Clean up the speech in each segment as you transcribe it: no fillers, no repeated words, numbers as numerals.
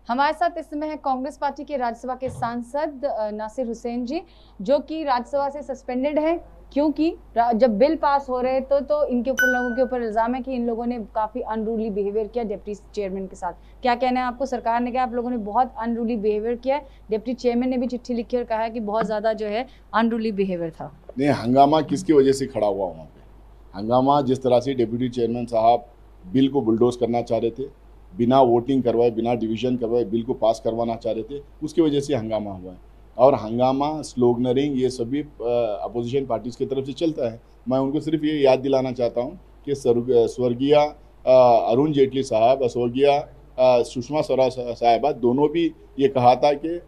हमारे साथ इस समय है कांग्रेस पार्टी के राज्यसभा के सांसद नासिर हुसैन जी, जो कि राज्यसभा से सस्पेंडेड है क्योंकि जब बिल पास हो रहे तो इनके ऊपर लोगों के ऊपर इल्जाम है कि इन लोगों ने काफी अनरूली बिहेवियर किया डिप्टी चेयरमैन के साथ। क्या कहना है आपको? सरकार ने कहा आप लोगों ने बहुत अनरूली बिहेवियर किया है, डिप्टी चेयरमैन ने भी चिट्ठी लिखी और कहा है कि बहुत ज्यादा जो है अनरूली बिहेवियर था। नहीं, हंगामा किसकी वजह से खड़ा हुआ वहाँ पे? हंगामा जिस तरह से डिप्टी चेयरमैन साहब बिल को बुलडोज करना चाह रहे थे, बिना वोटिंग करवाए, बिना डिवीजन करवाए बिल को पास करवाना चाह रहे थे, उसकी वजह से हंगामा हुआ है। और हंगामा, स्लोगनरिंग, ये सभी अपोजिशन पार्टीज़ की तरफ से चलता है। मैं उनको सिर्फ ये याद दिलाना चाहता हूँ कि स्वर्गीय अरुण जेटली साहब, स्वर्गीय सुषमा स्वराज साहिबा, दोनों भी ये कहा था कि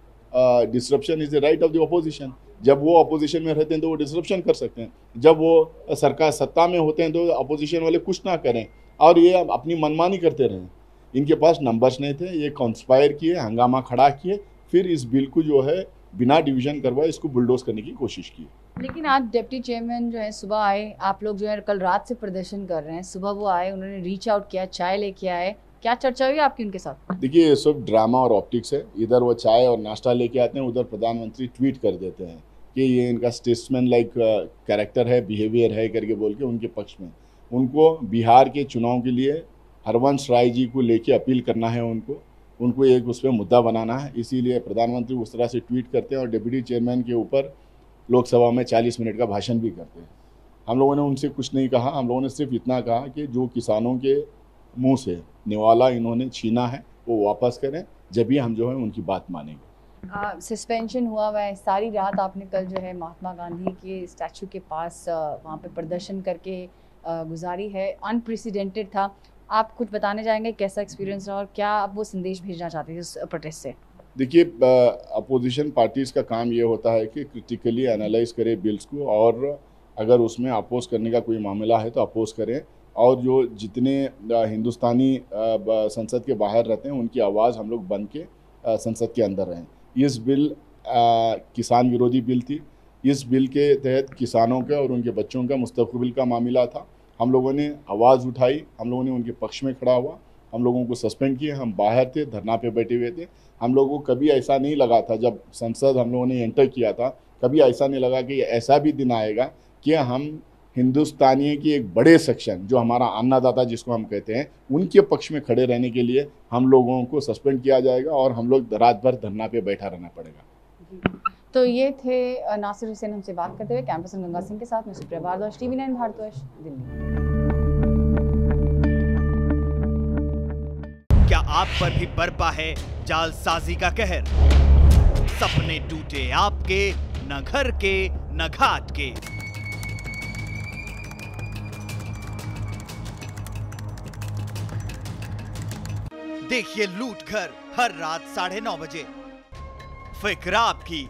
disruption is the right of the opposition. जब वो अपोजिशन में रहते हैं तो वो डिसरप्शन कर सकते हैं, जब वो सरकार सत्ता में होते हैं तो अपोजिशन वाले कुछ ना करें और ये अपनी मनमानी करते रहें। इनके पास नंबर्स नहीं थे, ये कॉन्स्पायर किए, हंगामा खड़ा किए, फिर इस बिल को जो है बिना डिवीजन करवाए इसको बुलडोज करने की कोशिश की। लेकिन आज डिप्टी चेयरमैन जो है सुबह आए, आप लोग जो है कल रात से प्रदर्शन कर रहे हैं, सुबह वो आए, उन्होंने रीच आउट किया, चाय लेके आए, क्या चर्चा हुई आपकी उनके साथ? देखिए, ये सब ड्रामा और ऑप्टिक्स है। इधर वो चाय और नाश्ता लेके आते हैं, उधर प्रधानमंत्री ट्वीट कर देते हैं कि ये इनका स्टेट्समैन लाइक कैरेक्टर है, बिहेवियर है करके बोल के उनके पक्ष में। उनको बिहार के चुनाव के लिए हरवंश राय जी को लेके अपील करना है, उनको एक उस पर मुद्दा बनाना है, इसीलिए प्रधानमंत्री उस तरह से ट्वीट करते हैं और डिप्टी चेयरमैन के ऊपर लोकसभा में 40 मिनट का भाषण भी करते हैं। हम लोगों ने उनसे कुछ नहीं कहा, हम लोगों ने सिर्फ इतना कहा कि जो किसानों के मुंह से निवाला इन्होंने छीना है वो वापस करें, जब भी हम जो है उनकी बात मानेंगे। सस्पेंशन हुआ हुआ है, सारी रात आपने कल जो है महात्मा गांधी के स्टैचू के पास वहाँ पे प्रदर्शन करके गुजारी है, अनप्रेसिडेंटेड था। आप कुछ बताने जाएंगे कैसा एक्सपीरियंस रहा और क्या आप वो संदेश भेजना चाहते थे उस प्रोटेस्ट से? देखिए, अपोजिशन पार्टीज़ का काम ये होता है कि क्रिटिकली एनालाइज करे बिल्स को, और अगर उसमें अपोज करने का कोई मामला है तो अपोज करें, और जो जितने हिंदुस्तानी संसद के बाहर रहते हैं उनकी आवाज़ हम लोग बन के संसद के अंदर रहें। इस बिल किसान विरोधी बिल थी। इस बिल के तहत किसानों का और उनके बच्चों का मुस्तकबिल का मामला था। हम लोगों ने आवाज़ उठाई, हम लोगों ने उनके पक्ष में खड़ा हुआ, हम लोगों को सस्पेंड किए, हम बाहर थे, धरना पे बैठे हुए थे। हम लोगों को कभी ऐसा नहीं लगा था, जब संसद हम लोगों ने एंटर किया था, कभी ऐसा नहीं लगा कि ऐसा भी दिन आएगा कि हम हिंदुस्तानियों की एक बड़े सेक्शन, जो हमारा अन्नदाता जिसको हम कहते हैं, उनके पक्ष में खड़े रहने के लिए हम लोगों को सस्पेंड किया जाएगा और हम लोग रात भर धरना पे बैठा रहना पड़ेगा। तो ये थे नासिर हुसैन हमसे बात करते हुए। कैमरा पर्सन गंगा सिंह के साथ मैं सुप्रिया भारद्वाज, TV9 भारतवर्ष, दिल्ली। क्या आप पर भी बरपा है जालसाजी का कहर? सपने टूटे आपके, न घर के न घाट के। देखिए लूट घर हर रात 9:30 बजे। फिक्र आपकी,